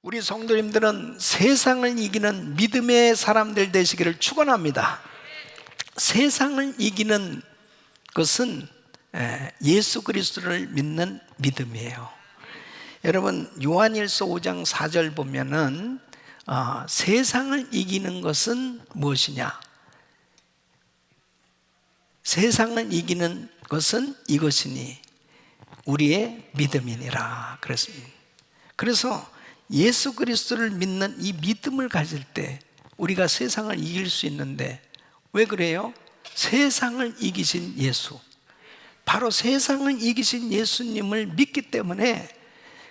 우리 성도님들은 세상을 이기는 믿음의 사람들 되시기를 축원합니다. 세상을 이기는 것은 예수 그리스도를 믿는 믿음이에요. 여러분, 요한일서 5장 4절 보면은 세상을 이기는 것은 무엇이냐? 세상을 이기는 것은 이것이니 우리의 믿음이니라 그랬습니다. 그래서 예수 그리스도를 믿는 이 믿음을 가질 때 우리가 세상을 이길 수 있는데, 왜 그래요? 세상을 이기신 예수, 바로 세상을 이기신 예수님을 믿기 때문에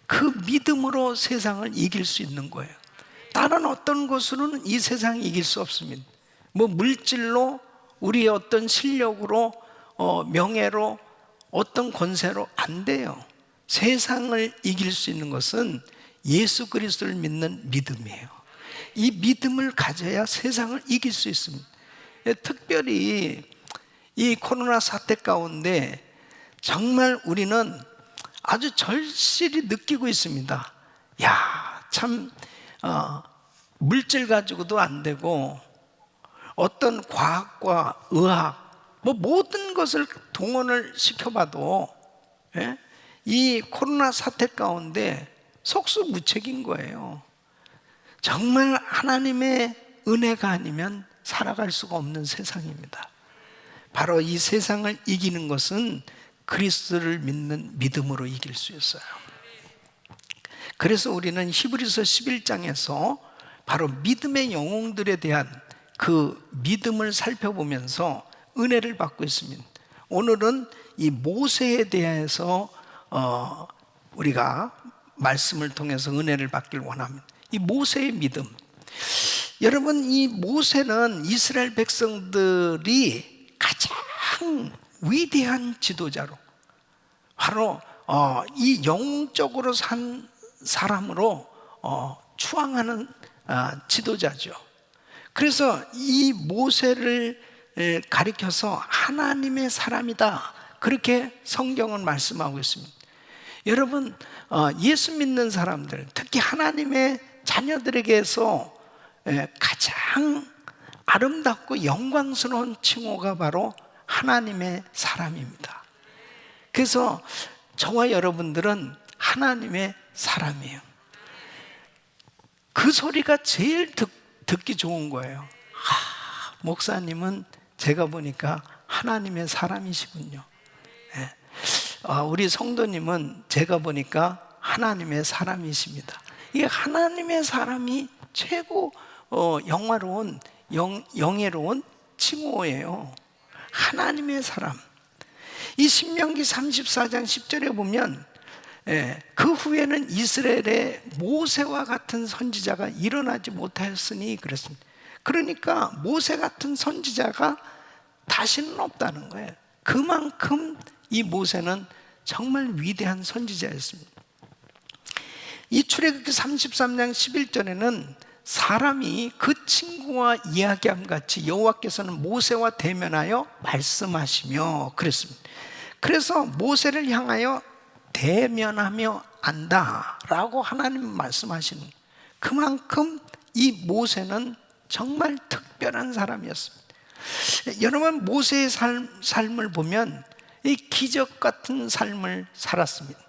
그 믿음으로 세상을 이길 수 있는 거예요. 다른 어떤 것으로는 이 세상을 이길 수 없습니다. 뭐 물질로, 우리의 어떤 실력으로, 명예로, 어떤 권세로 안 돼요. 세상을 이길 수 있는 것은 예수 그리스도를 믿는 믿음이에요. 이 믿음을 가져야 세상을 이길 수 있습니다. 특별히 이 코로나 사태 가운데 정말 우리는 아주 절실히 느끼고 있습니다. 참 물질 가지고도 안 되고 어떤 과학과 의학, 모든 것을 동원을 시켜봐도 이 코로나 사태 가운데 속수무책인 거예요. 정말 하나님의 은혜가 아니면 살아갈 수가 없는 세상입니다. 바로 이 세상을 이기는 것은 그리스도를 믿는 믿음으로 이길 수 있어요. 그래서 우리는 히브리서 11장에서 바로 믿음의 영웅들에 대한 그 믿음을 살펴보면서 은혜를 받고 있습니다. 오늘은 이 모세에 대해서 우리가 말씀을 통해서 은혜를 받길 원합니다. 이 모세의 믿음, 여러분, 이 모세는 이스라엘 백성들이 가장 위대한 지도자로, 바로 이 영적으로 산 사람으로 추앙하는 지도자죠. 그래서 이 모세를 가리켜서 하나님의 사람이다, 그렇게 성경은 말씀하고 있습니다. 여러분, 예수 믿는 사람들, 특히 하나님의 자녀들에게서 가장 아름답고 영광스러운 칭호가 바로 하나님의 사람입니다. 그래서 저와 여러분들은 하나님의 사람이에요. 그 소리가 제일 듣기 좋은 거예요. 목사님은 제가 보니까 하나님의 사람이시군요. 우리 성도님은 제가 보니까 하나님의 사람이십니다. 이 하나님의 사람이 최고 영화로운, 영예로운 칭호예요. 하나님의 사람. 이 신명기 34장 10절에 보면 그 후에는 이스라엘에 모세와 같은 선지자가 일어나지 못하였으니 그랬습니다. 그러니까 모세 같은 선지자가 다시는 없다는 거예요. 그만큼 이 모세는 정말 위대한 선지자였습니다. 이 출애굽기 33장 11절에는 사람이 그 친구와 이야기함 같이 여호와께서는 모세와 대면하여 말씀하시며 그랬습니다. 그래서 모세를 향하여 대면하며 안다라고 하나님 말씀하시는, 그만큼 이 모세는 정말 특별한 사람이었습니다. 여러분, 모세의 삶을 보면 이 기적 같은 삶을 살았습니다.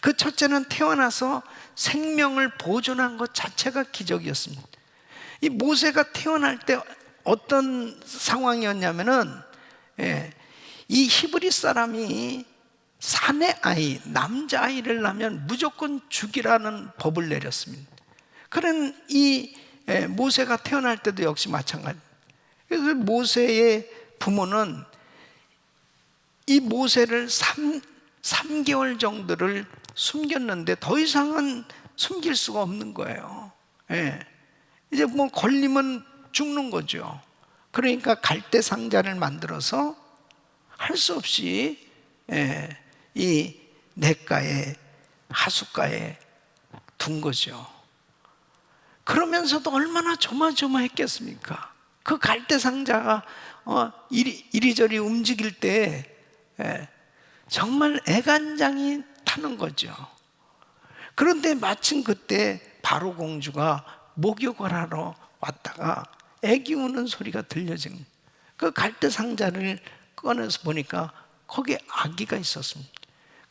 그 첫째는 태어나서 생명을 보존한 것 자체가 기적이었습니다. 이 모세가 태어날 때 어떤 상황이었냐면은 이 히브리 사람이 사내 아이, 남자아이를 낳으면 무조건 죽이라는 법을 내렸습니다. 그런 이 모세가 태어날 때도 역시 마찬가지. 그래서 모세의 부모는 이 모세를 3개월 정도를 숨겼는데 더 이상은 숨길 수가 없는 거예요. 이제 걸리면 죽는 거죠. 그러니까 갈대 상자를 만들어서 할 수 없이 이 냇가에, 하숫가에 둔 거죠. 그러면서도 얼마나 조마조마했겠습니까? 그 갈대 상자가 이리저리 움직일 때 정말 애간장이 타는 거죠. 그런데 마침 그때 바로 공주가 목욕을 하러 왔다가 애기 우는 소리가 들려진, 그 갈대 상자를 꺼내서 보니까 거기에 아기가 있었습니다.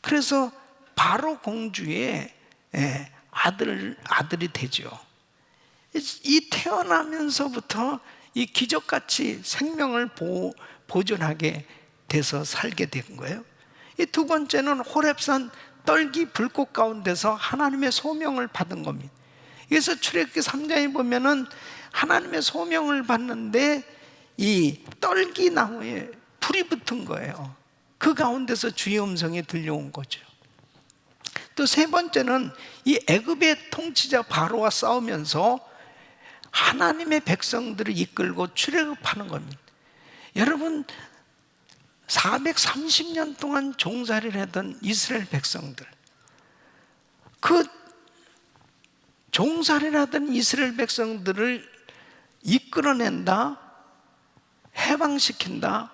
그래서 바로 공주의 아들이 되죠. 이 태어나면서부터 이 기적같이 생명을 보존하게 돼서 살게 된 거예요. 이 두 번째는 호렙산 떨기 불꽃 가운데서 하나님의 소명을 받은 겁니다. 그래서 출애굽기 3장에 보면은 하나님의 소명을 받는데 이 떨기 나무에 불이 붙은 거예요. 그 가운데서 주의 음성이 들려온 거죠. 또 세 번째는 이 애굽의 통치자 바로와 싸우면서 하나님의 백성들을 이끌고 출애굽하는 겁니다. 여러분, 430년 동안 종살이를 했던 이스라엘 백성들, 그 종살이를 하던 이스라엘 백성들을 이끌어낸다, 해방시킨다.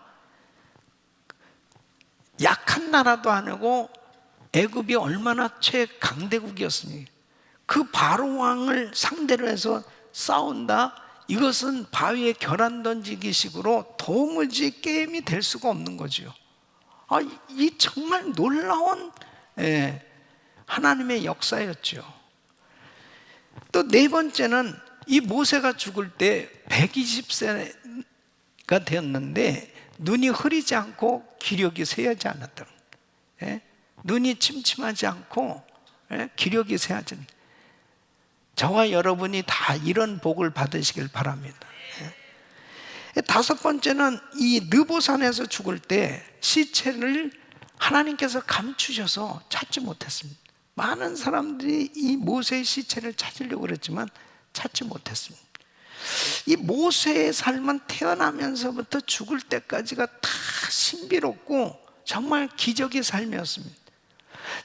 약한 나라도 아니고 애굽이 얼마나 최강대국이었습니까? 그 바로 왕을 상대로 해서 싸운다. 이것은 바위에 계란 던지기 식으로 도무지 게임이 될 수가 없는 거죠. 이 정말 놀라운 하나님의 역사였죠. 또 네 번째는 이 모세가 죽을 때 120세가 되었는데 눈이 흐리지 않고 기력이 쇠하지 않았다. 눈이 침침하지 않고 기력이 쇠하지 않았다. 저와 여러분이 다 이런 복을 받으시길 바랍니다. 다섯 번째는 이 느보산에서 죽을 때 시체를 하나님께서 감추셔서 찾지 못했습니다. 많은 사람들이 이 모세의 시체를 찾으려고 그랬지만 찾지 못했습니다. 이 모세의 삶은 태어나면서부터 죽을 때까지가 다 신비롭고 정말 기적의 삶이었습니다.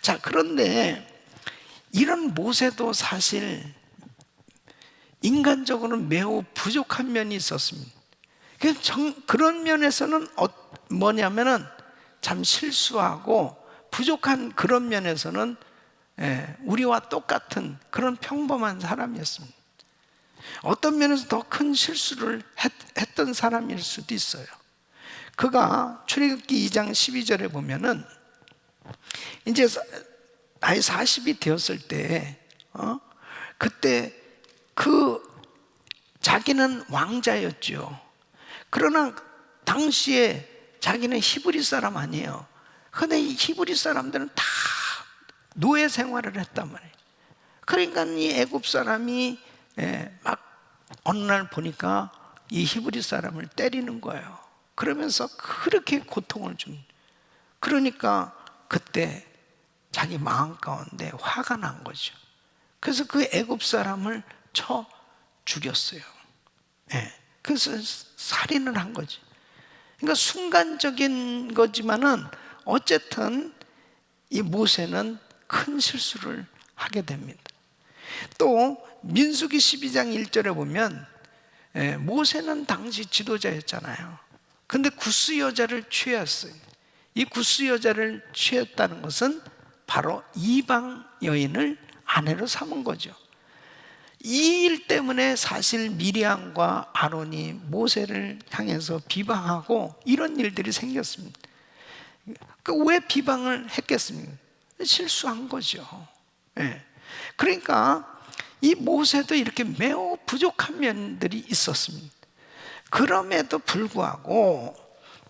자, 그런데 이런 모세도 사실 인간적으로는 매우 부족한 면이 있었습니다. 그런 면에서는 뭐냐면은 참 실수하고 부족한 그런 면에서는 우리와 똑같은 그런 평범한 사람이었습니다. 어떤 면에서 더 큰 실수를 했던 사람일 수도 있어요. 그가 출애굽기 2장 12절에 보면은 이제 나이 40이 되었을 때 그때 자기는 왕자였죠. 그러나 당시에 자기는 히브리 사람 아니에요. 근데 이 히브리 사람들은 다 노예 생활을 했단 말이에요. 그러니까 이 애굽 사람이 막 어느 날 보니까 이 히브리 사람을 때리는 거예요. 그러면서 그렇게 고통을 준. 그러니까 그때 자기 마음 가운데 화가 난 거죠. 그래서 그 애굽 사람을 쳐 죽였어요. 그래서 살인을 한 거지. 그러니까 순간적인 거지만은 어쨌든 이 모세는 큰 실수를 하게 됩니다. 또 민수기 12장 1절에 보면 모세는 당시 지도자였잖아요. 근데 구스 여자를 취했어요. 이 구스 여자를 취했다는 것은 바로 이방 여인을 아내로 삼은 거죠. 이 일 때문에 사실 미리암과 아론이 모세를 향해서 비방하고 이런 일들이 생겼습니다. 왜 비방을 했겠습니까? 실수한 거죠. 그러니까 이 모세도 이렇게 매우 부족한 면들이 있었습니다. 그럼에도 불구하고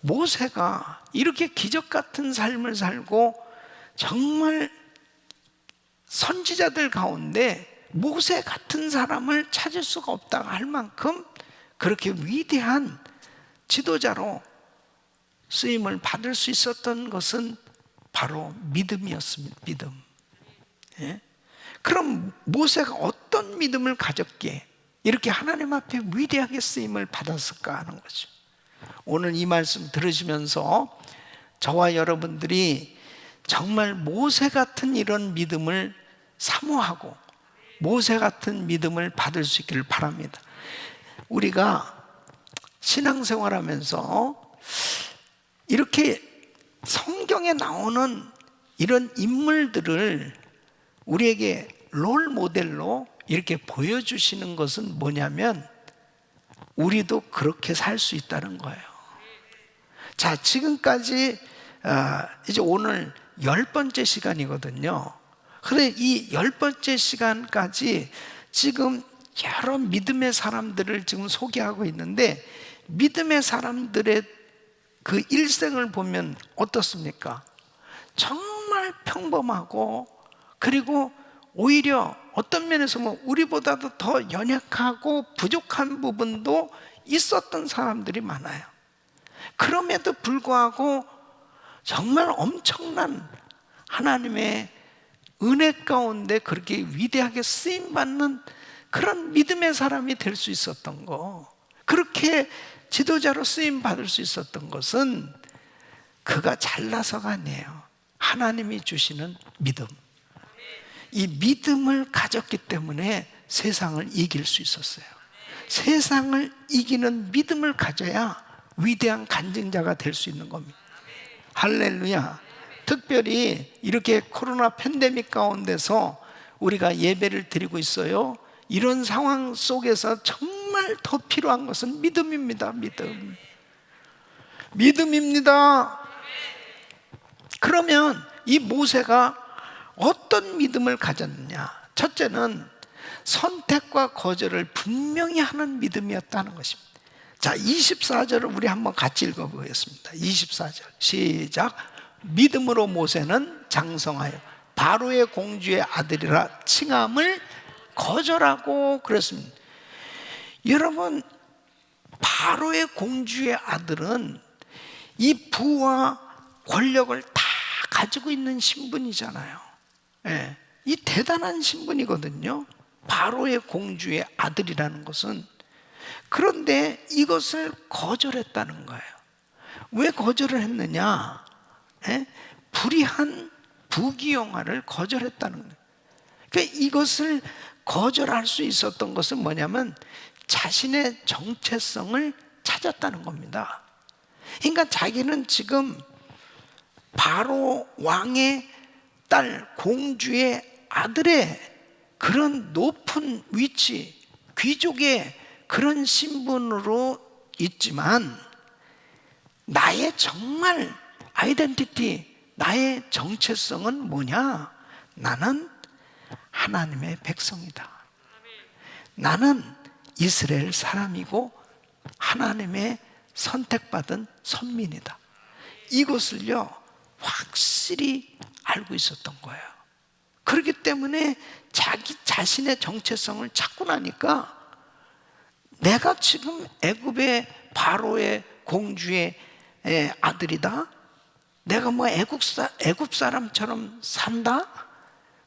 모세가 이렇게 기적 같은 삶을 살고 정말 선지자들 가운데 모세 같은 사람을 찾을 수가 없다 할 만큼 그렇게 위대한 지도자로 쓰임을 받을 수 있었던 것은 바로 믿음이었습니다. 믿음. 그럼 모세가 어떤 믿음을 가졌기에 이렇게 하나님 앞에 위대하게 쓰임을 받았을까 하는 거죠. 오늘 이 말씀 들으시면서 저와 여러분들이 정말 모세 같은 이런 믿음을 사모하고 모세 같은 믿음을 받을 수 있기를 바랍니다. 우리가 신앙생활하면서 이렇게 성경에 나오는 이런 인물들을 우리에게 롤 모델로 이렇게 보여주시는 것은 뭐냐면 우리도 그렇게 살 수 있다는 거예요. 자, 지금까지 이제 오늘 10번째 시간이거든요. 그런데 이 10번째 시간까지 지금 여러 믿음의 사람들을 지금 소개하고 있는데, 믿음의 사람들의 그 일생을 보면 어떻습니까? 정말 평범하고, 그리고 오히려 어떤 면에서 우리보다도 더 연약하고 부족한 부분도 있었던 사람들이 많아요. 그럼에도 불구하고 정말 엄청난 하나님의 은혜 가운데 그렇게 위대하게 쓰임받는 그런 믿음의 사람이 될 수 있었던 거, 그렇게 지도자로 쓰임받을 수 있었던 것은 그가 잘나서가 아니에요. 하나님이 주시는 믿음, 이 믿음을 가졌기 때문에 세상을 이길 수 있었어요. 세상을 이기는 믿음을 가져야 위대한 간증자가 될 수 있는 겁니다. 할렐루야. 특별히 이렇게 코로나 팬데믹 가운데서 우리가 예배를 드리고 있어요. 이런 상황 속에서 정말 더 필요한 것은 믿음입니다. 믿음입니다. 그러면 이 모세가 어떤 믿음을 가졌느냐? 첫째는 선택과 거절을 분명히 하는 믿음이었다는 것입니다. 자, 24절을 우리 한번 같이 읽어보겠습니다. 24절 시작. 믿음으로 모세는 장성하여 바로의 공주의 아들이라 칭함을 거절하고 그랬습니다. 여러분, 바로의 공주의 아들은 이 부와 권력을 다 가지고 있는 신분이잖아요. 예, 이 대단한 신분이거든요. 바로의 공주의 아들이라는 것은. 그런데 이것을 거절했다는 거예요. 왜 거절을 했느냐? 예? 불의한 부귀영화를 거절했다는 거예요. 그러니까 이것을 거절할 수 있었던 것은 뭐냐면 자신의 정체성을 찾았다는 겁니다. 그러니까 자기는 지금 바로 왕의 딸, 공주의 아들의 그런 높은 위치, 귀족의 그런 신분으로 있지만 나의 정말 아이덴티티, 나의 정체성은 뭐냐? 나는 하나님의 백성이다. 나는 이스라엘 사람이고 하나님의 선택받은 선민이다. 이것을요 확실히 알고 있었던 거예요. 그렇기 때문에 자기 자신의 정체성을 찾고 나니까 내가 지금 애굽의 바로의 공주의 아들이다? 내가 뭐 애굽 사람처럼 산다?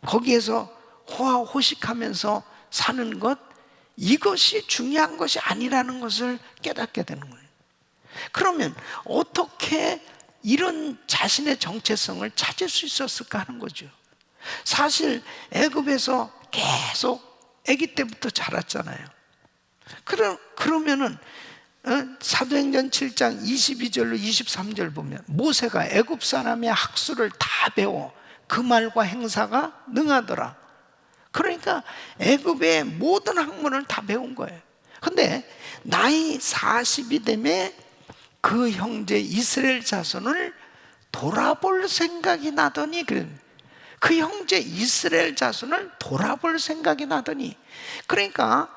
거기에서 호화호식하면서 사는 것, 이것이 중요한 것이 아니라는 것을 깨닫게 되는 거예요. 그러면 어떻게 이런 자신의 정체성을 찾을 수 있었을까 하는 거죠. 사실 애굽에서 계속 아기 때부터 자랐잖아요. 그러면은 사도행전 7장 22절로 23절 보면 모세가 애굽 사람의 학수를 다 배워 그 말과 행사가 능하더라. 그러니까 애굽의 모든 학문을 다 배운 거예요. 근데 나이 40이 되면 그 형제 이스라엘 자손을 돌아볼 생각이 나더니, 그 형제 이스라엘 자손을 돌아볼 생각이 나더니, 그러니까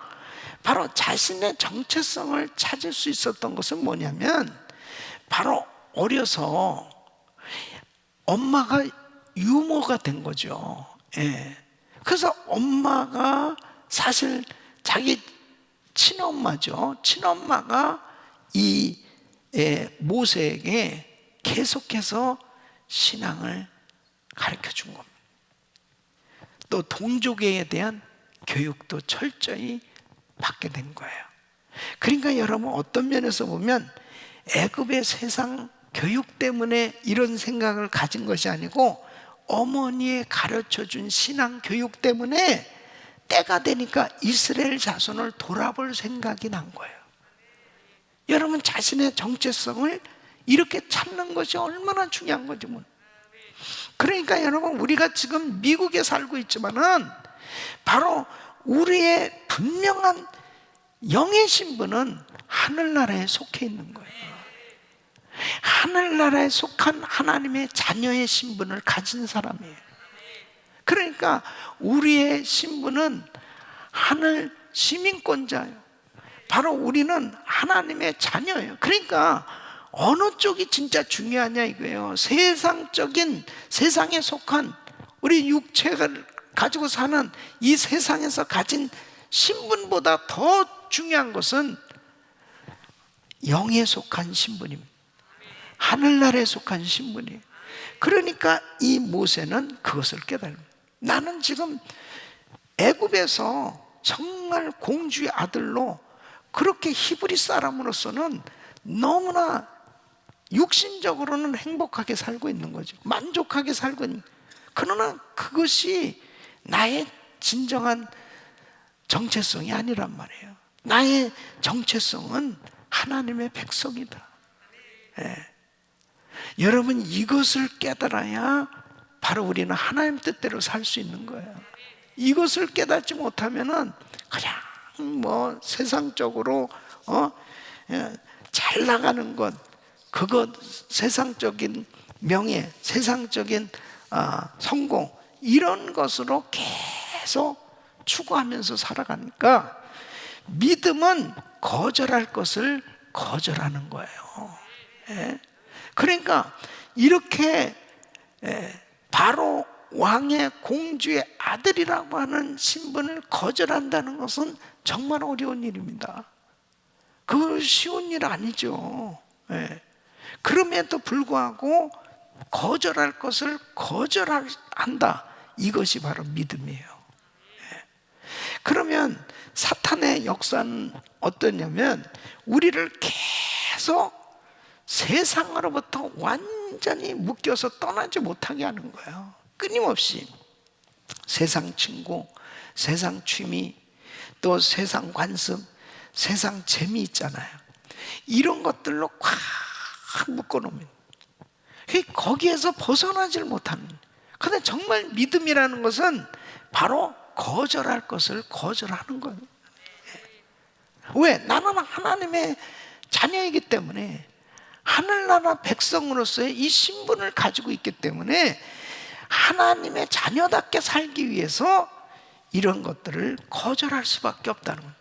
바로 자신의 정체성을 찾을 수 있었던 것은 뭐냐면 바로 어려서 엄마가 유모가 된 거죠. 예. 그래서 엄마가 사실 자기 친엄마죠. 친엄마가 이 모세에게 계속해서 신앙을 가르쳐 준 겁니다. 또 동족애에 대한 교육도 철저히 받게 된 거예요. 그러니까 여러분, 어떤 면에서 보면 애굽의 세상 교육 때문에 이런 생각을 가진 것이 아니고 어머니의 가르쳐준 신앙 교육 때문에 때가 되니까 이스라엘 자손을 돌아볼 생각이 난 거예요. 여러분, 자신의 정체성을 이렇게 찾는 것이 얼마나 중요한 거지 뭐. 그러니까 여러분, 우리가 지금 미국에 살고 있지만은 바로 우리의 분명한 영의 신분은 하늘나라에 속해 있는 거예요. 하늘나라에 속한 하나님의 자녀의 신분을 가진 사람이에요. 그러니까 우리의 신분은 하늘 시민권자예요. 바로 우리는 하나님의 자녀예요. 그러니까 어느 쪽이 진짜 중요하냐 이거예요. 세상에 속한 우리 육체를 가지고 사는 이 세상에서 가진 신분보다 더 중요한 것은 영에 속한 신분입니다. 하늘나라에 속한 신분이에요. 그러니까 이 모세는 그것을 깨달습니다. 나는 지금 애굽에서 정말 공주의 아들로 그렇게 히브리 사람으로서는 너무나 육신적으로는 행복하게 살고 있는 거죠. 만족하게 살고 있는. 그러나 그것이 나의 진정한 정체성이 아니란 말이에요. 나의 정체성은 하나님의 백성이다. 예. 여러분, 이것을 깨달아야 바로 우리는 하나님 뜻대로 살 수 있는 거예요. 이것을 깨닫지 못하면은 그냥 세상적으로 잘 나가는 것, 그것, 세상적인 명예, 세상적인 성공, 이런 것으로 계속 추구하면서 살아가니까 믿음은 거절할 것을 거절하는 거예요. 예? 그러니까 이렇게 바로 왕의 공주의 아들이라고 하는 신분을 거절한다는 것은 정말 어려운 일입니다. 그거 쉬운 일 아니죠. 예. 그럼에도 불구하고 거절할 것을 거절한다. 이것이 바로 믿음이에요. 예. 그러면 사탄의 역사는 어떠냐면 우리를 계속 세상으로부터 완전히 묶여서 떠나지 못하게 하는 거예요. 끊임없이 세상 친구, 세상 취미, 또 세상 관습, 세상 재미 있잖아요. 이런 것들로 꽉 묶어놓습니다. 거기에서 벗어나질 못하는. 그런데 정말 믿음이라는 것은 바로 거절할 것을 거절하는 거예요. 왜? 나는 하나님의 자녀이기 때문에, 하늘나라 백성으로서의 이 신분을 가지고 있기 때문에 하나님의 자녀답게 살기 위해서 이런 것들을 거절할 수밖에 없다는 거예요.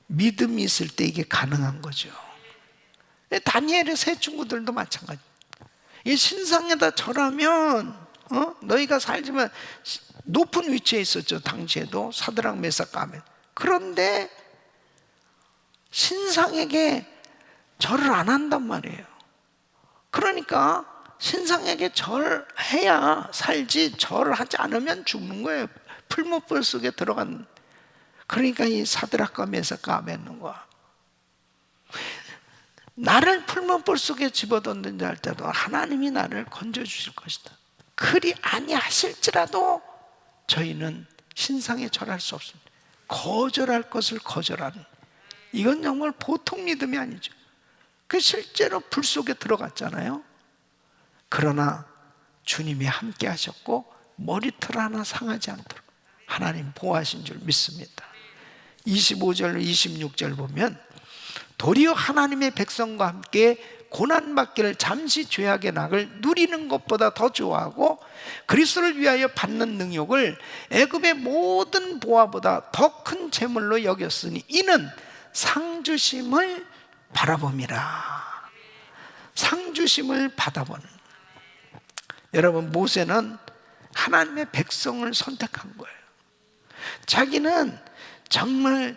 믿음이 있을 때 이게 가능한 거죠. 다니엘의 세 친구들도 마찬가지. 이 신상에다 절하면 너희가 살지만 높은 위치에 있었죠. 당시에도 사드락 메삭 가멘. 그런데 신상에게 절을 안 한단 말이에요. 그러니까 신상에게 절해야 살지, 절하지 않으면 죽는 거예요. 풀무불 속에 들어간. 그러니까 이 사드락과 메삭과 아벳느고가 나를 풀무불 속에 집어넣는다 할 때도 하나님이 나를 건져주실 것이다. 그리 아니하실지라도 저희는 신상에 절할 수 없습니다. 거절할 것을 거절하는, 이건 정말 보통 믿음이 아니죠. 그 실제로 불 속에 들어갔잖아요. 그러나 주님이 함께 하셨고 머리털 하나 상하지 않도록 하나님 보호하신 줄 믿습니다. 25절 26절 보면 도리어 하나님의 백성과 함께 고난받기를 잠시 죄악의 낙을 누리는 것보다 더 좋아하고 그리스도를 위하여 받는 능욕을 애굽의 모든 보화보다 더 큰 재물로 여겼으니 이는 상주심을 바라봄이라. 상주심을 받아보는. 여러분, 모세는 하나님의 백성을 선택한 거예요. 자기는 정말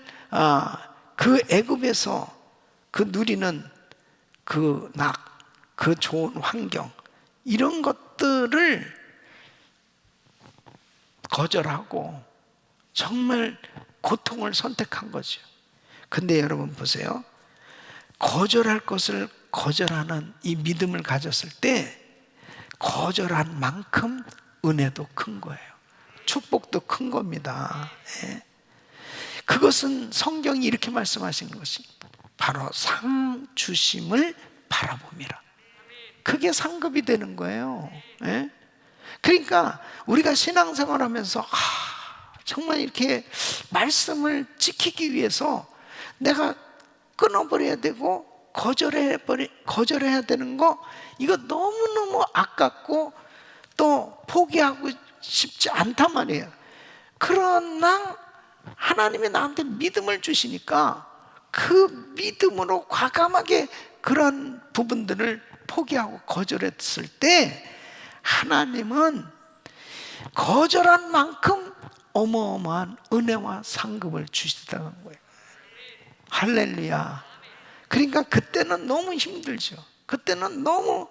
그 애굽에서 그 누리는 그 낙, 그 좋은 환경, 이런 것들을 거절하고 정말 고통을 선택한 거죠. 근데 여러분 보세요. 거절할 것을 거절하는 이 믿음을 가졌을 때 거절한 만큼 은혜도 큰 거예요. 축복도 큰 겁니다. 예. 그것은 성경이 이렇게 말씀하신 것이 바로 상 주심을 바라봄이라. 그게 상급이 되는 거예요. 예? 그러니까 우리가 신앙생활하면서 정말 이렇게 말씀을 지키기 위해서 내가 끊어버려야 되고 거절해야 되는 거, 이거 너무너무 아깝고 또 포기하고 싶지 않단 말이에요. 그러나 하나님이 나한테 믿음을 주시니까 그 믿음으로 과감하게 그런 부분들을 포기하고 거절했을 때 하나님은 거절한 만큼 어마어마한 은혜와 상급을 주시다는 거예요. 할렐루야. 그러니까 그때는 너무 힘들죠. 그때는 너무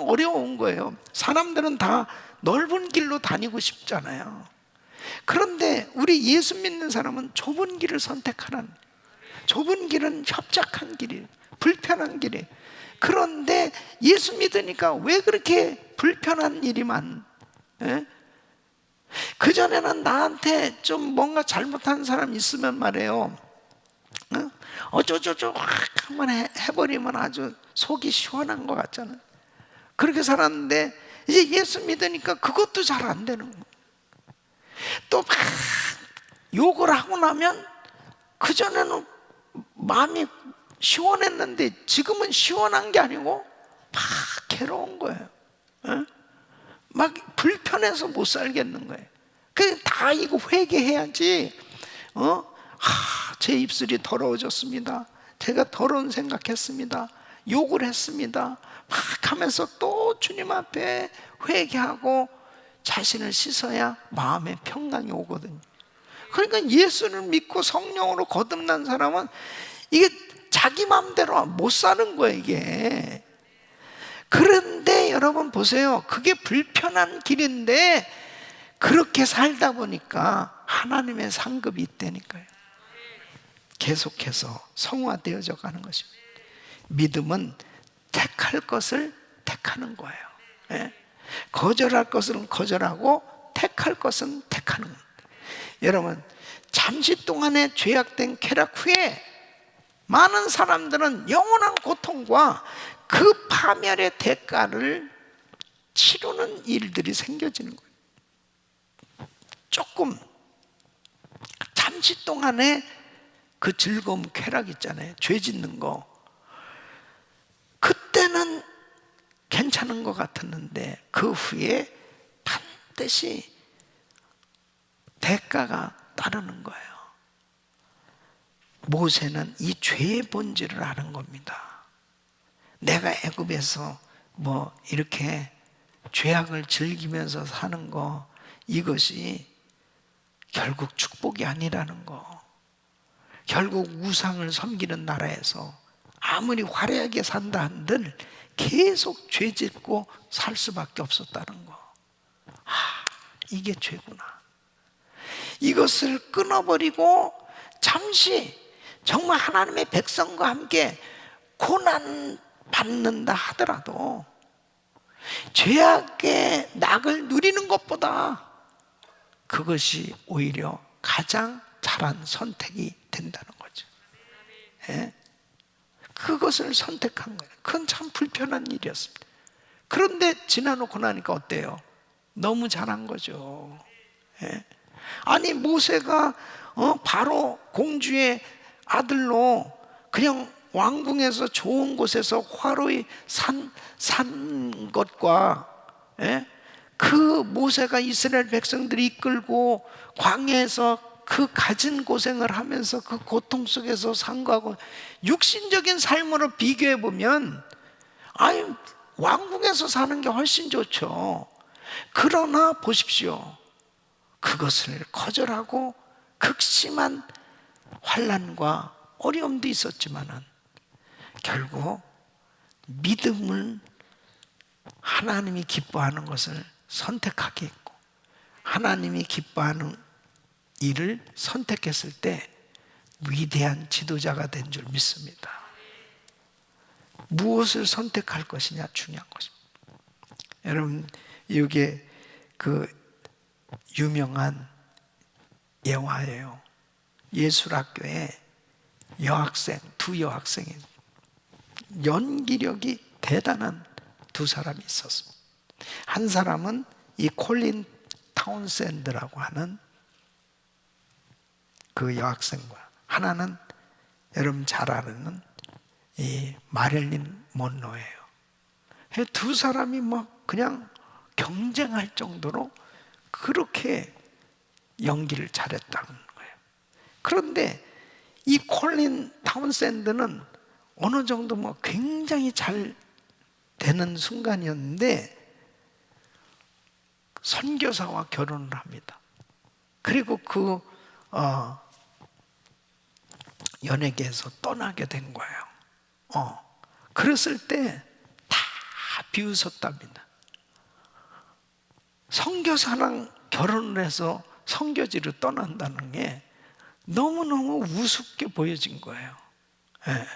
어려운 거예요. 사람들은 다 넓은 길로 다니고 싶잖아요. 그런데 우리 예수 믿는 사람은 좁은 길을 선택하라는, 좁은 길은 협착한 길이에요. 불편한 길이에요. 그런데 예수 믿으니까 왜 그렇게 불편한 일이 그전에는 나한테 좀 뭔가 잘못한 사람 있으면 말이에요, 어쩌저쩌 한번 해버리면 아주 속이 시원한 것 같잖아요. 그렇게 살았는데 이제 예수 믿으니까 그것도 잘 안 되는 거예요. 또 막 욕을 하고 나면 그전에는 마음이 시원했는데 지금은 시원한 게 아니고 막 괴로운 거예요. 막 불편해서 못 살겠는 거예요. 다 이거 회개해야지. 제 입술이 더러워졌습니다. 제가 더러운 생각했습니다. 욕을 했습니다. 막 하면서 또 주님 앞에 회개하고 자신을 씻어야 마음의 평강이 오거든요. 그러니까 예수를 믿고 성령으로 거듭난 사람은 이게 자기 마음대로 못 사는 거예요, 이게. 그런데 여러분 보세요. 그게 불편한 길인데 그렇게 살다 보니까 하나님의 상급이 있다니까요. 계속해서 성화되어져 가는 것입니다. 믿음은 택할 것을 택하는 거예요. 예? 거절할 것은 거절하고 택할 것은 택하는 거예요. 여러분, 잠시 동안의 죄악된 쾌락 후에 많은 사람들은 영원한 고통과 그 파멸의 대가를 치르는 일들이 생겨지는 거예요. 조금 잠시 동안의 그 즐거움, 쾌락 있잖아요. 죄 짓는 거. 그때는 괜찮은 것 같았는데 그 후에 반드시 대가가 따르는 거예요. 모세는 이 죄의 본질을 아는 겁니다. 내가 애굽에서 뭐 이렇게 죄악을 즐기면서 사는 거, 이것이 결국 축복이 아니라는 거. 결국 우상을 섬기는 나라에서 아무리 화려하게 산다 한들 계속 죄 짓고 살 수밖에 없었다는 거. 이게 죄구나. 이것을 끊어버리고 잠시 정말 하나님의 백성과 함께 고난 받는다 하더라도 죄악의 낙을 누리는 것보다 그것이 오히려 가장 잘한 선택이 된다는 거죠. 예? 그것을 선택한 거예요. 그건 참 불편한 일이었습니다. 그런데 지나놓고 나니까 어때요? 너무 잘한 거죠. 예? 아니 모세가 바로 공주의 아들로 그냥 왕궁에서 좋은 곳에서 화로에 산 것과, 예? 그 모세가 이스라엘 백성들이 이끌고 광야에서 그 가진 고생을 하면서 그 고통 속에서 산 거하고 육신적인 삶으로 비교해 보면 왕궁에서 사는 게 훨씬 좋죠. 그러나 보십시오. 그것을 거절하고 극심한 환난과 어려움도 있었지만은 결국 믿음을, 하나님이 기뻐하는 것을 선택하게 했고 하나님이 기뻐하는 일을 선택했을 때 위대한 지도자가 된 줄 믿습니다. 무엇을 선택할 것이냐 중요한 것입니다. 여러분, 이게 그 유명한 예화예요. 예술학교에 두 여학생이 연기력이 대단한 두 사람이 있었습니다. 한 사람은 이 콜린 타운샌드라고 하는 그 여학생과, 하나는 여러분 잘 아는 이 마릴린 먼로예요. 두 사람이 막 그냥 경쟁할 정도로 그렇게 연기를 잘했다는 거예요. 그런데 이 콜린 타운샌드는 어느 정도 뭐 굉장히 잘 되는 순간이었는데 선교사와 결혼을 합니다. 그리고 그 연예계에서 떠나게 된 거예요. 그랬을 때 다 비웃었답니다. 선교사랑 결혼을 해서 선교지로 떠난다는 게 너무너무 우습게 보여진 거예요. 예.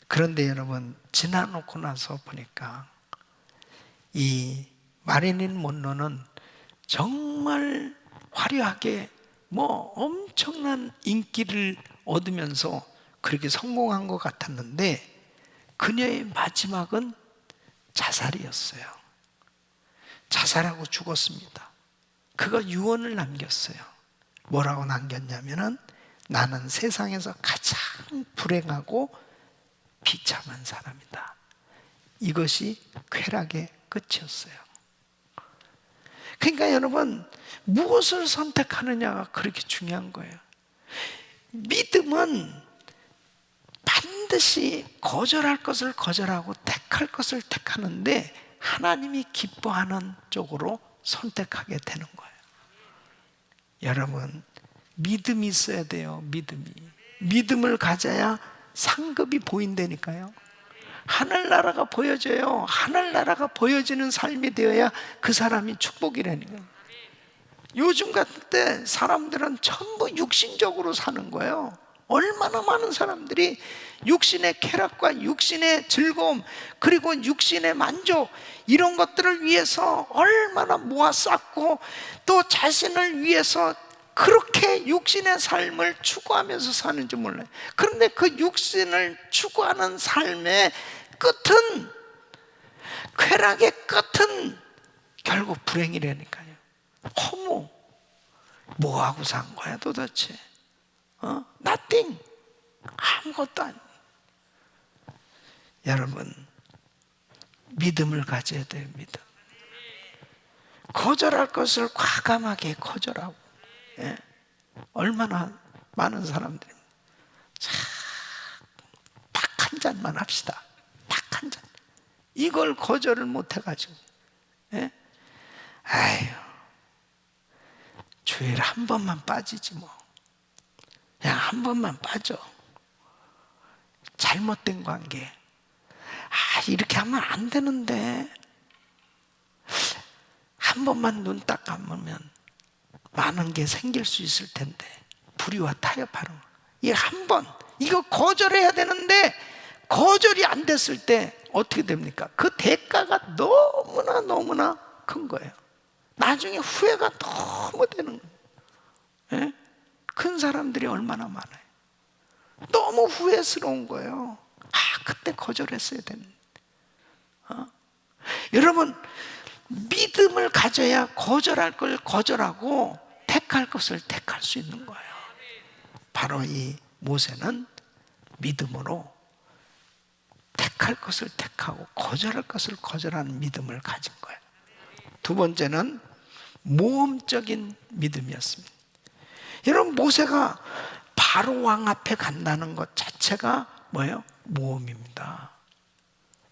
그런데 여러분, 지나놓고 나서 보니까 이 마릴린 먼로는 정말 화려하게 뭐 엄청난 인기를 얻으면서 그렇게 성공한 것 같았는데 그녀의 마지막은 자살이었어요. 자살하고 죽었습니다. 그가 유언을 남겼어요. 뭐라고 남겼냐면은 나는 세상에서 가장 불행하고 비참한 사람이다. 이것이 쾌락의 끝이었어요. 그러니까 여러분, 무엇을 선택하느냐가 그렇게 중요한 거예요. 믿음은 반드시 거절할 것을 거절하고 택할 것을 택하는데 하나님이 기뻐하는 쪽으로 선택하게 되는 거예요. 여러분, 믿음이 있어야 돼요. 믿음을 가져야 상급이 보인다니까요. 하늘나라가 보여져요. 하늘나라가 보여지는 삶이 되어야 그 사람이 축복이라니까요. 요즘 같은 때 사람들은 전부 육신적으로 사는 거예요. 얼마나 많은 사람들이 육신의 쾌락과 육신의 즐거움, 그리고 육신의 만족, 이런 것들을 위해서 얼마나 모아 쌓고 또 자신을 위해서 그렇게 육신의 삶을 추구하면서 사는지 몰라요. 그런데 그 육신을 추구하는 삶의 끝은, 쾌락의 끝은 결국 불행이라니까요. 허무. 뭐하고 산 거야 도대체? nothing. 아무것도 아니에요. 여러분, 믿음을 가져야 돼요. 믿음. 거절할 것을 과감하게 거절하고. 예. 얼마나 많은 사람들이 딱 한 잔만 합시다. 딱 한 잔. 이걸 거절을 못 해가지고, 예? 아유, 주일에 한 번만 빠지지 뭐. 그냥 한 번만 빠져. 잘못된 관계. 이렇게 하면 안 되는데. 한 번만 눈 딱 감으면 많은 게 생길 수 있을 텐데. 불의와 타협하는 거. 이 한 번, 이거 거절해야 되는데 거절이 안 됐을 때 어떻게 됩니까? 그 대가가 너무나 큰 거예요. 나중에 후회가 너무 되는 거예요. 예? 큰 사람들이 얼마나 많아요. 너무 후회스러운 거예요. 그때 거절했어야 되는데. 여러분, 믿음을 가져야 거절할 걸 거절하고 택할 것을 택할 수 있는 거예요. 바로 이 모세는 믿음으로 택할 것을 택하고 거절할 것을 거절하는 믿음을 가진 거예요. 두 번째는 모험적인 믿음이었습니다. 여러분, 모세가 바로 왕 앞에 간다는 것 자체가 뭐예요? 모험입니다.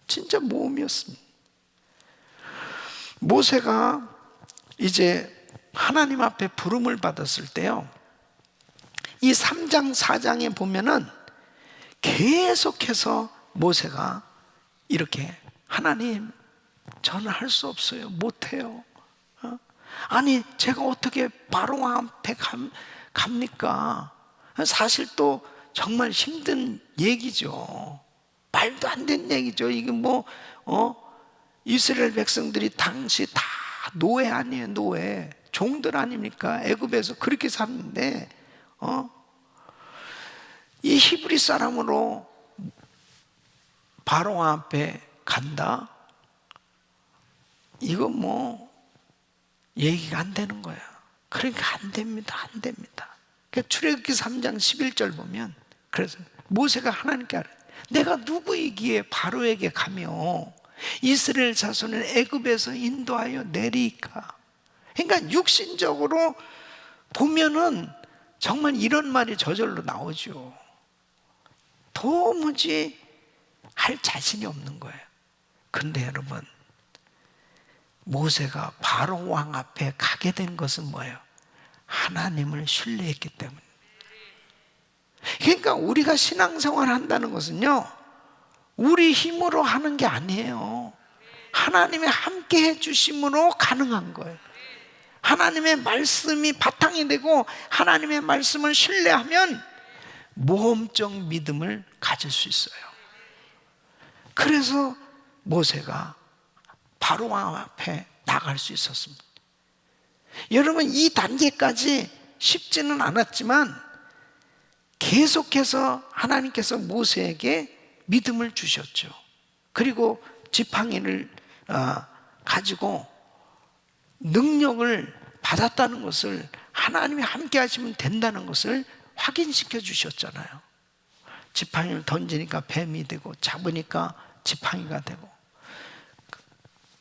진짜 모험이었습니다. 모세가 이제 하나님 앞에 부름을 받았을 때요, 이 3장 4장에 보면은 계속해서 모세가 이렇게, 하나님, 저는 할 수 없어요. 못해요. 아니, 제가 어떻게 바로 왕 앞에 갑니까? 사실 또 정말 힘든 얘기죠. 말도 안 되는 얘기죠. 이게 뭐, 이스라엘 백성들이 당시 다 노예 아니에요, 노예. 종들 아닙니까? 애굽에서 그렇게 샀는데, 이 히브리 사람으로 바로 앞에 간다? 이거 뭐 얘기가 안 되는 거예요. 그러니까 안 됩니다. 안 됩니다. 그러니까 출애굽기 3장 11절 보면, 그래서 모세가 하나님께 알아요. 내가 누구이기에 바로에게 가며 이스라엘 자손을 애굽에서 인도하여 내리까. 그러니까 육신적으로 보면은 정말 이런 말이 저절로 나오죠. 도무지 할 자신이 없는 거예요. 근데 여러분, 모세가 바로 왕 앞에 가게 된 것은 뭐예요? 하나님을 신뢰했기 때문에. 그러니까 우리가 신앙생활 한다는 것은요, 우리 힘으로 하는 게 아니에요. 하나님의 함께 해주심으로 가능한 거예요. 하나님의 말씀이 바탕이 되고 하나님의 말씀을 신뢰하면 모험적 믿음을 가질 수 있어요. 그래서 모세가 바로 왕 앞에 나갈 수 있었습니다. 여러분, 이 단계까지 쉽지는 않았지만 계속해서 하나님께서 모세에게 믿음을 주셨죠. 그리고 지팡이를 가지고 능력을 받았다는 것을, 하나님이 함께 하시면 된다는 것을 확인시켜 주셨잖아요. 지팡이를 던지니까 뱀이 되고, 잡으니까 지팡이가 되고,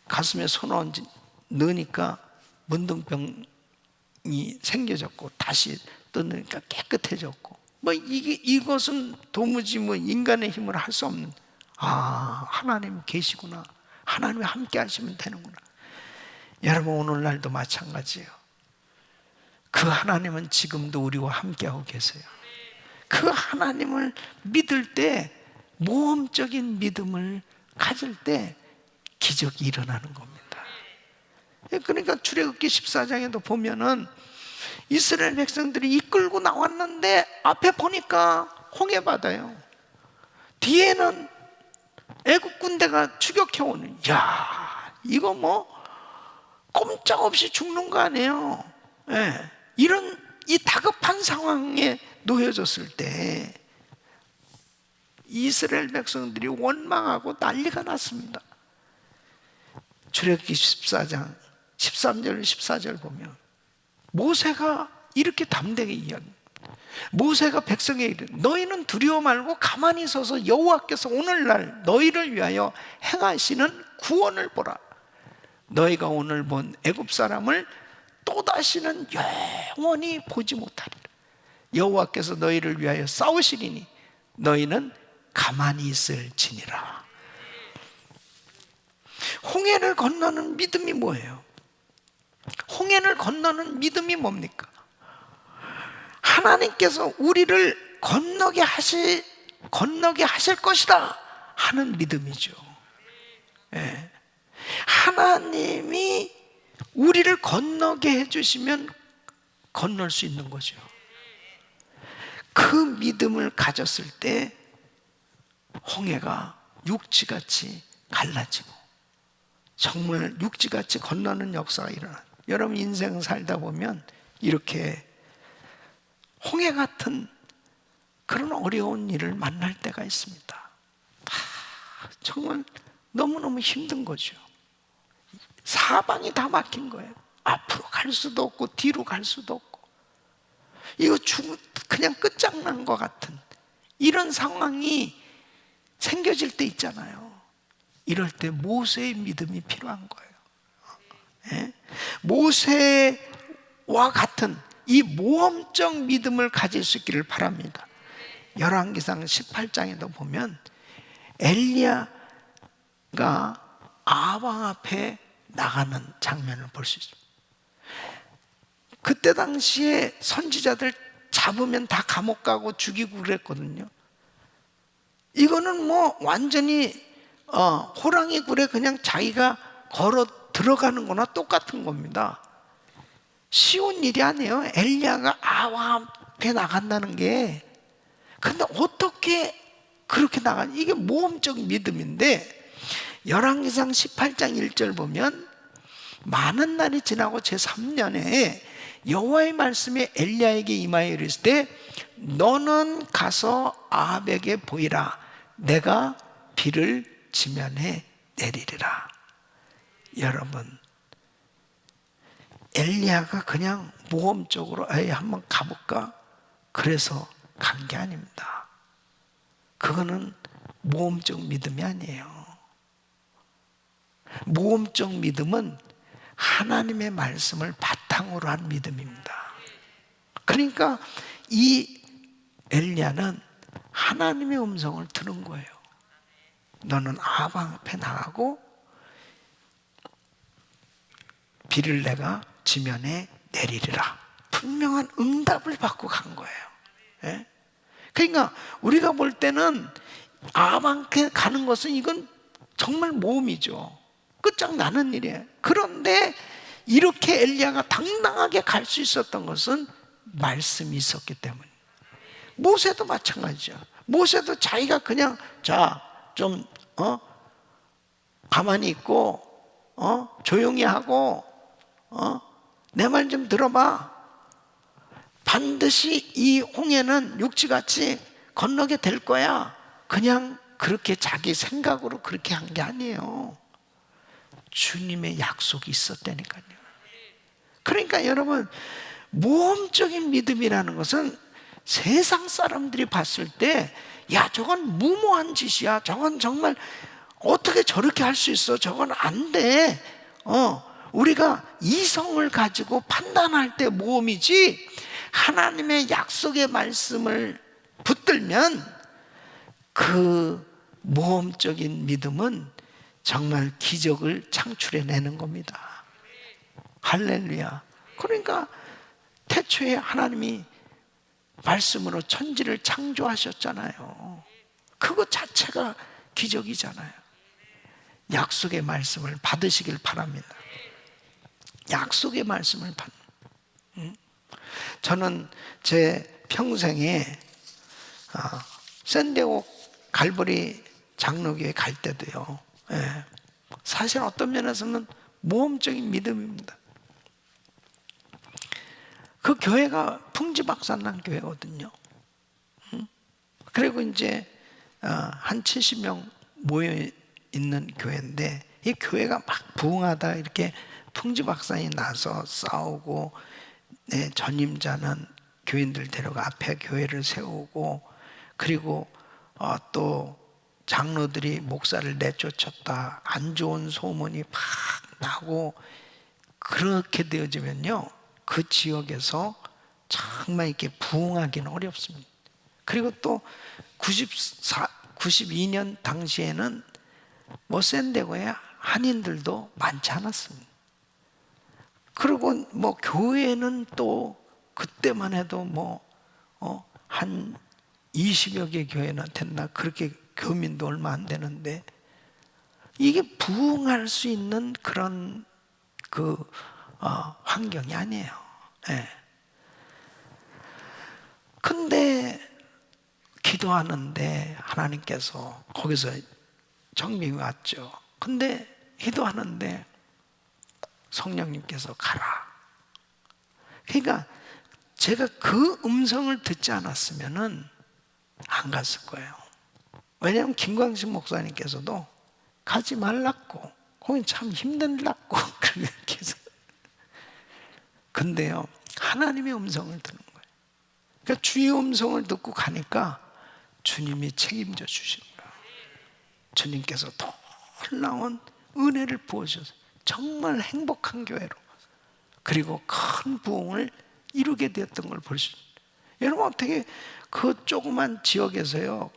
가슴에 손을 넣으니까 문둥병이 생겨졌고, 다시 뜯으니까 깨끗해졌고, 이것은 도무지 인간의 힘으로 할 수 없는, 하나님 계시구나, 하나님이 함께 하시면 되는구나. 여러분, 오늘날도 마찬가지예요. 그 하나님은 지금도 우리와 함께하고 계세요. 그 하나님을 믿을 때, 모험적인 믿음을 가질 때 기적이 일어나는 겁니다. 그러니까 출애굽기 14장에도 보면은 이스라엘 백성들이 이끌고 나왔는데 앞에 보니까 홍해바다예요. 뒤에는 애국 군대가 추격해오는, 이거 꼼짝없이 죽는 거 아니에요. 이런 이 다급한 상황에 놓여졌을 때 이스라엘 백성들이 원망하고 난리가 났습니다. 출애굽기 14장 13절 14절 보면 모세가 이렇게 담대하게 이야기합니다. 모세가 백성에게 이르되 너희는 두려워 말고 가만히 서서 여호와께서 오늘날 너희를 위하여 행하시는 구원을 보라. 너희가 오늘 본 애굽 사람을 또다시는 영원히 보지 못하리라. 여호와께서 너희를 위하여 싸우시리니 너희는 가만히 있을지니라. 홍해를 건너는 믿음이 뭐예요? 홍해를 건너는 믿음이 뭡니까? 하나님께서 우리를 건너게 하실 것이다 하는 믿음이죠. 하나님이 우리를 건너게 해주시면 건널 수 있는 거죠. 그 믿음을 가졌을 때 홍해가 육지같이 갈라지고 정말 육지같이 건너는 역사가 일어나요. 여러분 인생 살다 보면 이렇게 홍해 같은 그런 어려운 일을 만날 때가 있습니다. 정말 너무너무 힘든 거죠. 사방이 다 막힌 거예요. 앞으로 갈 수도 없고 뒤로 갈 수도 없고, 이거 그냥 끝장난 것 같은 이런 상황이 생겨질 때 있잖아요. 이럴 때 모세의 믿음이 필요한 거예요. 모세와 같은 이 모험적 믿음을 가질 수 있기를 바랍니다. 열왕기상 18장에도 보면 엘리야가 아방 앞에 나가는 장면을 볼 수 있습니다. 그때 당시에 선지자들 잡으면 다 감옥 가고 죽이고 그랬거든요. 이거는 완전히 호랑이 굴에 그냥 자기가 걸어 들어가는 거나 똑같은 겁니다. 쉬운 일이 아니에요. 엘리야가 아방 앞에 나간다는 게. 근데 어떻게 그렇게 나가니? 이게 모험적 믿음인데, 열왕기상 18장 1절 보면 많은 날이 지나고 제3년에 여호와의 말씀이 엘리야에게 임하여 이르실 때 너는 가서 아합에게 보이라. 내가 비를 지면에 내리리라. 여러분, 엘리야가 그냥 모험적으로 에이 한번 가볼까? 그래서 간 게 아닙니다. 그거는 모험적 믿음이 아니에요. 모험적 믿음은 하나님의 말씀을 바탕으로 한 믿음입니다. 그러니까 이 엘리야는 하나님의 음성을 들은 거예요. 너는 아합 앞에 나가고 비를 내가 지면에 내리리라. 분명한 응답을 받고 간 거예요. 예? 그러니까 우리가 볼 때는 아합 앞에 가는 것은 이건 정말 모험이죠. 끝장나는 일이에요. 그런데 이렇게 엘리야가 당당하게 갈 수 있었던 것은 말씀이 있었기 때문에. 모세도 마찬가지죠. 모세도 자기가 그냥 좀 가만히 있고 조용히 하고 내 말 좀 들어봐. 반드시 이 홍해는 육지같이 건너게 될 거야. 그냥 그렇게 자기 생각으로 그렇게 한 게 아니에요. 주님의 약속이 있었다니까요. 그러니까 여러분, 모험적인 믿음이라는 것은 세상 사람들이 봤을 때 야, 저건 무모한 짓이야. 저건 정말 어떻게 저렇게 할 수 있어? 저건 안 돼. 우리가 이성을 가지고 판단할 때 모험이지, 하나님의 약속의 말씀을 붙들면 그 모험적인 믿음은 정말 기적을 창출해내는 겁니다. 할렐루야. 그러니까 태초에 하나님이 말씀으로 천지를 창조하셨잖아요. 그거 자체가 기적이잖아요. 약속의 말씀을 받으시길 바랍니다. 약속의 말씀을 저는 제 평생에 샌디에고 갈보리 장로교회 갈 때도요, 사실 어떤 면에서는 모험적인 믿음입니다. 그 교회가 풍지박산난 교회거든요. 그리고 이제 한 70명 모여 있는 교회인데, 이 교회가 막 부흥하다 이렇게 풍지박산이 나서 싸우고, 전임자는 교인들 데려가 앞에 교회를 세우고, 그리고 또 장로들이 목사를 내쫓았다, 안 좋은 소문이 막 나고, 그렇게 되어지면요, 그 지역에서 정말 이렇게 부흥하기는 어렵습니다. 그리고 또 92년 당시에는 뭐 샌디에고에 한인들도 많지 않았습니다. 그리고 뭐 교회는 또 그때만 해도 한 20여 개 교회나 됐나, 그렇게 교민도 얼마 안 되는데, 이게 부흥할 수 있는 그런 환경이 아니에요. 근데 기도하는데 하나님께서 거기서 정명이 왔죠. 근데 기도하는데 성령님께서 가라. 그러니까 제가 그 음성을 듣지 않았으면은 안 갔을 거예요. 왜냐하면 김광식 목사님께서도 가지 말라고, 거긴 참 힘들다고 그렇게 해서. 근데요, 하나님의 음성을 듣는 거예요. 그러니까 주의 음성을 듣고 가니까 주님이 책임져 주시는 거예요. 주님께서 놀라운 은혜를 부어주셔서 정말 행복한 교회로, 그리고 큰 부흥을 이루게 되었던 걸 볼 수 있어요. 여러분, 어떻게 그 조그만 지역에서요,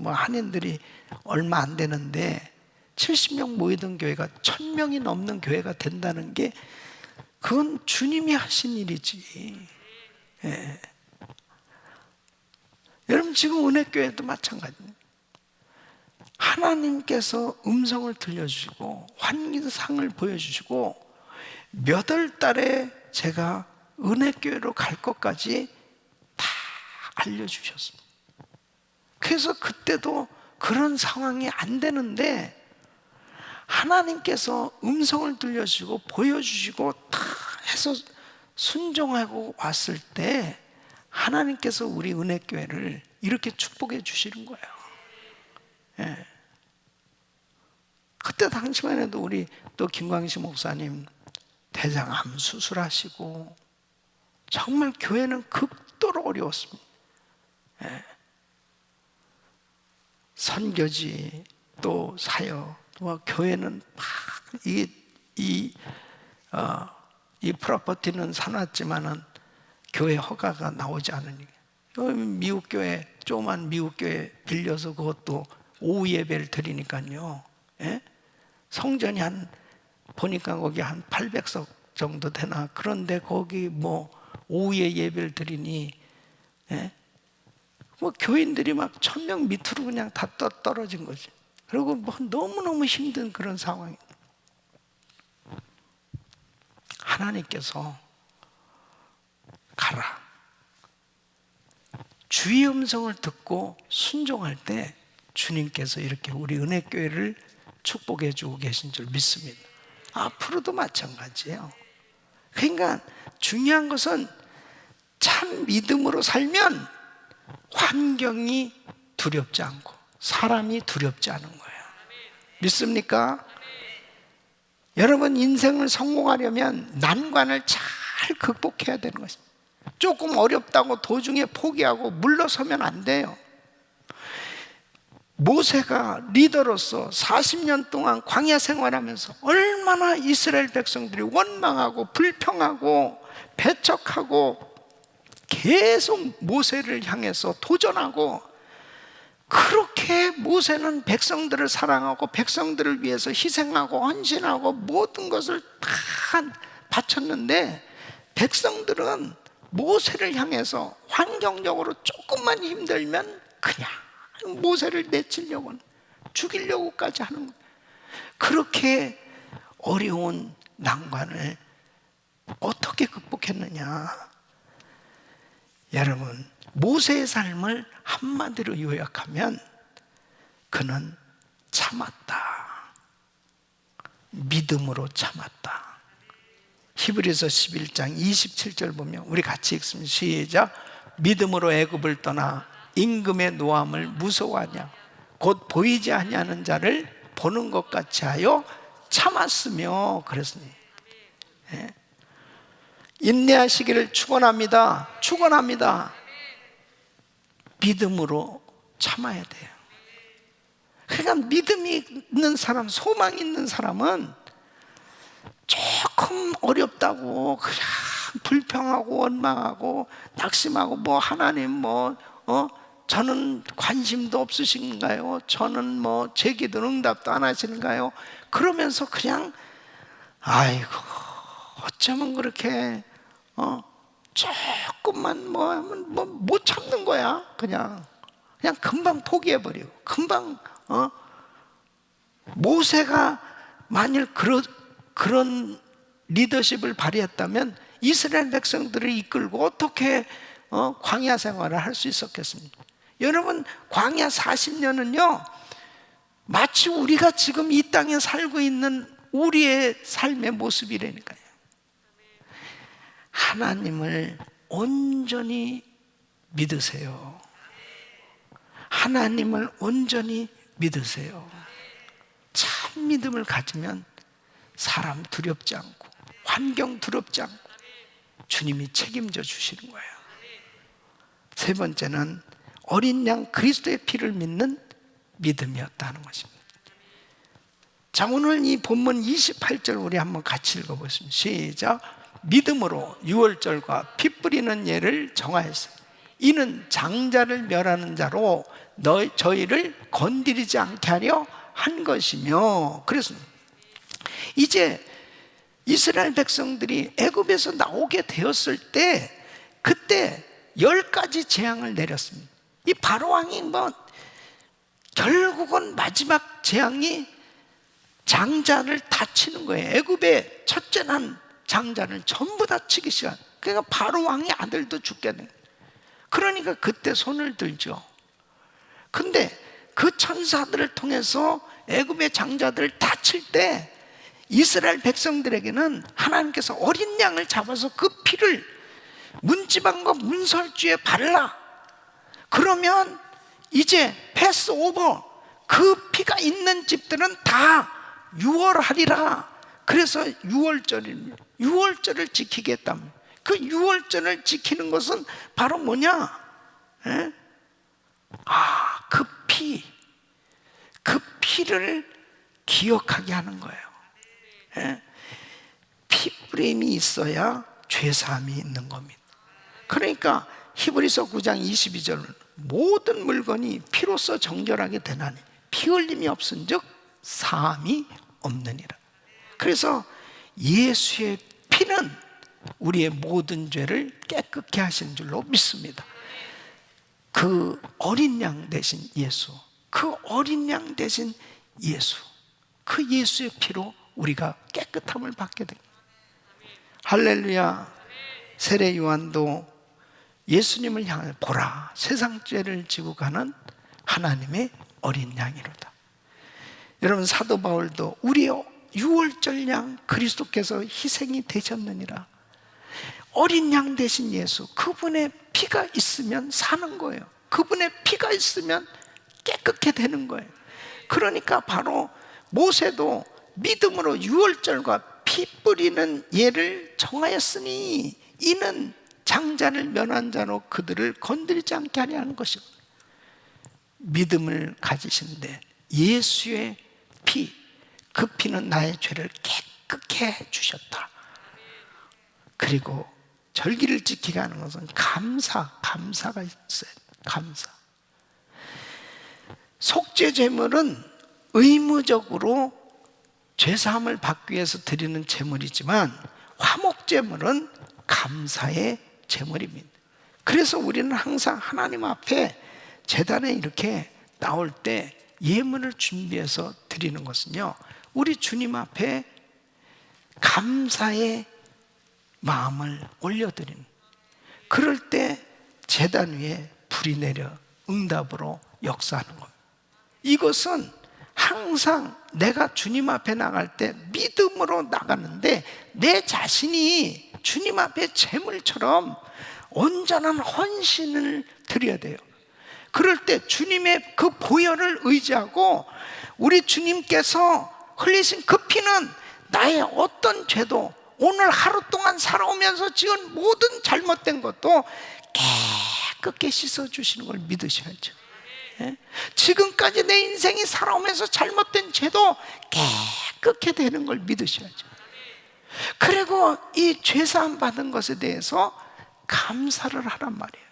한인들이 얼마 안 되는데 70명 모이던 교회가 1000명이 넘는 교회가 된다는 게, 그건 주님이 하신 일이지. 여러분, 지금 은혜교회도 마찬가지예요. 하나님께서 음성을 들려주시고 환상을 보여주시고, 몇 월 달에 제가 은혜교회로 갈 것까지 다 알려주셨습니다. 그래서 그때도 그런 상황이 안 되는데, 하나님께서 음성을 들려주시고 보여주시고 다 해서 순종하고 왔을 때, 하나님께서 우리 은혜교회를 이렇게 축복해 주시는 거예요. 그때 당시만 해도 우리 또 김광식 목사님 대장암 수술하시고 정말 교회는 극도로 어려웠습니다. 예. 선교지 또 사역, 뭐 교회는 막 이 프로퍼티는 사놨지만은 교회 허가가 나오지 않으니까 미국 교회, 조그만 미국 교회 빌려서 그것도 오후 예배를 드리니까요. 예? 성전이 보니까 거기 한 800석 정도 되나. 그런데 거기 뭐 오후에 예배를 드리니, 예? 뭐 교인들이 막 1000명 밑으로 그냥 다 떨어진 거지. 그리고 뭐 너무너무 힘든 그런 상황이. 하나님께서 가라. 주의 음성을 듣고 순종할 때 주님께서 이렇게 우리 은혜교회를 축복해 주고 계신 줄 믿습니다. 앞으로도 마찬가지예요. 그러니까 중요한 것은 참 믿음으로 살면 환경이 두렵지 않고 사람이 두렵지 않은 거예요. 믿습니까? 여러분, 인생을 성공하려면 난관을 잘 극복해야 되는 것입니다. 조금 어렵다고 도중에 포기하고 물러서면 안 돼요. 모세가 리더로서 40년 동안 광야 생활하면서 얼마나 이스라엘 백성들이 원망하고 불평하고 배척하고 계속 모세를 향해서 도전하고, 그렇게 모세는 백성들을 사랑하고 백성들을 위해서 희생하고 헌신하고 모든 것을 다 바쳤는데, 백성들은 모세를 향해서 환경적으로 조금만 힘들면 그냥 모세를 내치려고, 죽이려고까지 하는 거예요. 그렇게 어려운 난관을 어떻게 극복했느냐? 여러분, 모세의 삶을 한마디로 요약하면 그는 참았다. 믿음으로 참았다. 히브리서 11장 27절 보면 우리 같이 읽습니다. 시작. 믿음으로 애굽을 떠나 임금의 노함을 무서워하냐, 곧 보이지 아니하는 자를 보는 것 같이 하여 참았으며 그랬습니다. 예. 인내하시기를 축원합니다. 축원합니다. 믿음으로 참아야 돼요. 그러니까 믿음이 있는 사람, 소망이 있는 사람은 조금 어렵다고 그냥 불평하고 원망하고 낙심하고 뭐 하나님 저는 관심도 없으신가요? 저는 제 기도 응답도 안 하시는가요? 그러면서 그냥 아이고 어쩌면 그렇게 조금만 못 참는 거야. 그냥 금방 포기해버리고 금방 모세가 만일 그런 리더십을 발휘했다면 이스라엘 백성들을 이끌고 어떻게 광야 생활을 할 수 있었겠습니까? 여러분, 광야 40년은요 마치 우리가 지금 이 땅에 살고 있는 우리의 삶의 모습이라니까요. 하나님을 온전히 믿으세요. 하나님을 온전히 믿으세요. 참 믿음을 가지면 사람 두렵지 않고 환경 두렵지 않고 주님이 책임져 주시는 거예요. 세 번째는 어린 양 그리스도의 피를 믿는 믿음이었다는 것입니다. 자, 오늘 이 본문 28절 우리 한번 같이 읽어보겠습니다. 시작. 믿음으로 유월절과 피 뿌리는 예를 정하였어요. 이는 장자를 멸하는 자로 저희를 건드리지 않게 하려 한 것이며. 그랬습니다. 이제 이스라엘 백성들이 애굽에서 나오게 되었을 때 그때 10가지 재앙을 내렸습니다. 이 바로 왕이 결국은 마지막 재앙이 장자를 다 치는 거예요. 애굽의 첫째 난 장자를 전부 다 치기 시작. 그러니까 바로 왕의 아들도 죽게 된 거예요. 그러니까 그때 손을 들죠. 근데 그 천사들을 통해서 애굽의 장자들을 다 칠 때 이스라엘 백성들에게는 하나님께서 어린 양을 잡아서 그 피를 문지방과 문설주에 발라. 그러면 이제 패스오버, 그 피가 있는 집들은 다 유월하리라. 그래서 유월절입니다. 유월절을 지키겠다면 그 유월절을 지키는 것은 바로 뭐냐? 예? 그 피를 기억하게 하는 거예요. 예? 피 뿌림이 있어야 죄사함이 있는 겁니다. 그러니까 히브리서 9장 22절은 모든 물건이 피로써 정결하게 되나니 피 흘림이 없은즉 사함이 없느니라. 그래서 예수의 피는 우리의 모든 죄를 깨끗게 하신 줄로 믿습니다. 그 어린 양 대신 예수, 그 어린 양 대신 예수, 그 예수의 피로 우리가 깨끗함을 받게 됩니다. 할렐루야. 세례 요한도 예수님을 향해 보라, 세상 죄를 지고 가는 하나님의 어린 양이로다. 여러분, 사도 바울도 우리의 유월절 양 그리스도께서 희생이 되셨느니라. 어린 양 대신 예수, 그분의 피가 있으면 사는 거예요. 그분의 피가 있으면 깨끗게 되는 거예요. 그러니까 바로 모세도 믿음으로 유월절과 피 뿌리는 예를 정하였으니 이는 장자를 면한 자로 그들을 건드리지 않게 하려 하는 것이고, 믿음을 가지신데 예수의 피, 그 피는 나의 죄를 깨끗게 해주셨다. 그리고 절기를 지키게 하는 것은 감사가 있어요. 감사. 속죄 제물은 의무적으로 죄사함을 받기 위해서 드리는 제물이지만 화목 제물은 감사의 제물입니다. 그래서 우리는 항상 하나님 앞에 제단에 이렇게 나올 때 예물을 준비해서 드리는 것은요, 우리 주님 앞에 감사의 마음을 올려드리는, 그럴 때 제단 위에 불이 내려 응답으로 역사하는 겁니다. 이것은 항상 내가 주님 앞에 나갈 때 믿음으로 나가는데 내 자신이 주님 앞에 제물처럼 온전한 헌신을 드려야 돼요. 그럴 때 주님의 그 보혈을 의지하고 우리 주님께서 흘리신 그 피는 나의 어떤 죄도, 오늘 하루 동안 살아오면서 지은 모든 잘못된 것도 깨끗게 씻어주시는 걸 믿으셔야죠. 예? 지금까지 내 인생이 살아오면서 잘못된 죄도 깨끗게 되는 걸 믿으셔야죠. 그리고 이 죄사함 받은 것에 대해서 감사를 하란 말이에요.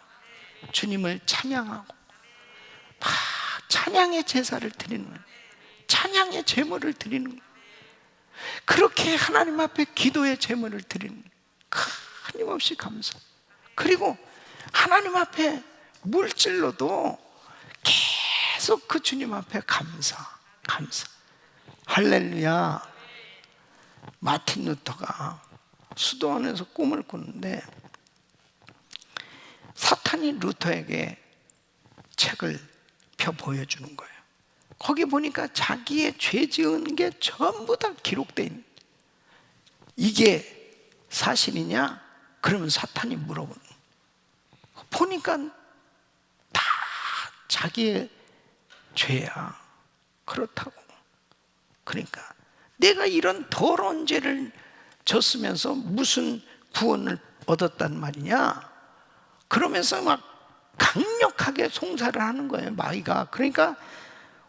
주님을 찬양하고 막 찬양의 제사를 드리는 거예요. 찬양의 제물을 드리는 거예요. 그렇게 하나님 앞에 기도의 제물을 드리는 거예요. 끊임없이 감사. 그리고 하나님 앞에 물질로도 계속 그 주님 앞에 감사. 할렐루야. 마틴 루터가 수도원에서 꿈을 꾸는데 사탄이 루터에게 책을 펴 보여주는 거예요. 거기 보니까 자기의 죄 지은 게 전부 다 기록되어 있는, 이게 사실이냐? 그러면 사탄이 물어보는 거예요. 보니까 다 자기의 죄야. 그렇다고. 그러니까 내가 이런 더러운 죄를 졌으면서 무슨 구원을 얻었단 말이냐? 그러면서 막 강력하게 송사를 하는 거예요, 마귀가. 그러니까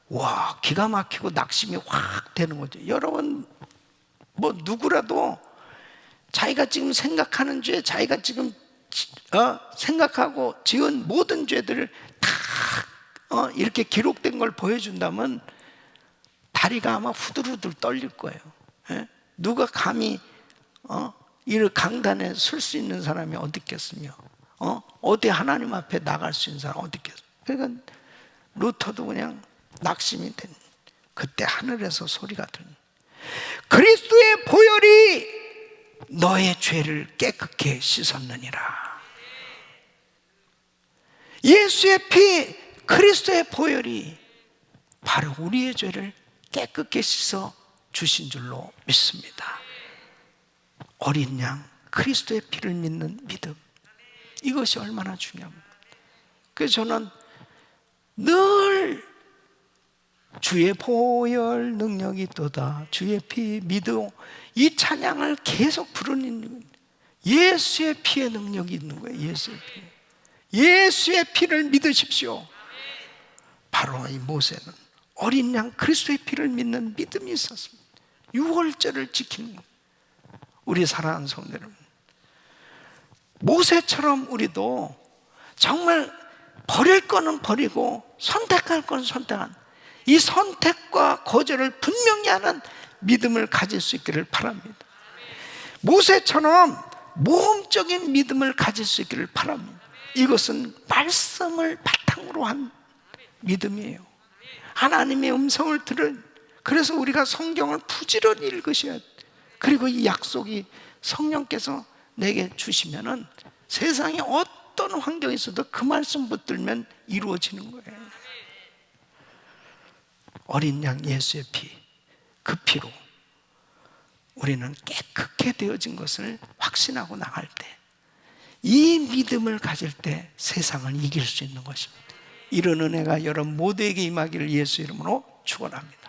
와, 기가 막히고 낙심이 확 되는 거죠. 여러분, 뭐 누구라도 자기가 지금 생각하는 죄, 자기가 지금 생각하고 지은 모든 죄들을 다 이렇게 기록된 걸 보여준다면 다리가 아마 후들후들 떨릴 거예요. 예? 누가 감히 이 강단에 설 수 있는 사람이 어디 있겠으며, 어디 하나님 앞에 나갈 수 있는 사람 어디 있겠어요. 그러니까 루터도 그냥 낙심이 된, 그때 하늘에서 소리가 들은, 그리스도의 보혈이 너의 죄를 깨끗게 씻었느니라. 예수의 피, 그리스도의 보혈이 바로 우리의 죄를 깨끗게 씻어 주신 줄로 믿습니다. 어린 양 그리스도의 피를 믿는 믿음, 이것이 얼마나 중요합니다. 그래서 저는 늘 주의 보혈 능력이 있도다. 주의 피 믿어. 이 찬양을 계속 부르는 예수의 피의 능력이 있는 거예요. 예수의 피. 예수의 피를 믿으십시오. 바로 이 모세는 어린 양 그리스도의 피를 믿는 믿음이 있었습니다. 유월절을 지키는 것. 우리 사랑하는 성도 여러분, 모세처럼 우리도 정말 버릴 거는 버리고 선택할 거는 선택한 이 선택과 거절을 분명히 하는 믿음을 가질 수 있기를 바랍니다. 모세처럼 모험적인 믿음을 가질 수 있기를 바랍니다. 이것은 말씀을 바탕으로 한 믿음이에요. 하나님의 음성을 들은, 그래서 우리가 성경을 부지런히 읽으셔야 돼요. 그리고 이 약속이 성령께서 내게 주시면은 세상에 어떤 환경이 있어도 그 말씀 붙들면 이루어지는 거예요. 어린 양 예수의 피, 그 피로 우리는 깨끗게 되어진 것을 확신하고 나갈 때, 이 믿음을 가질 때 세상을 이길 수 있는 것입니다. 이런 은혜가 여러분 모두에게 임하기를 예수 이름으로 축원합니다.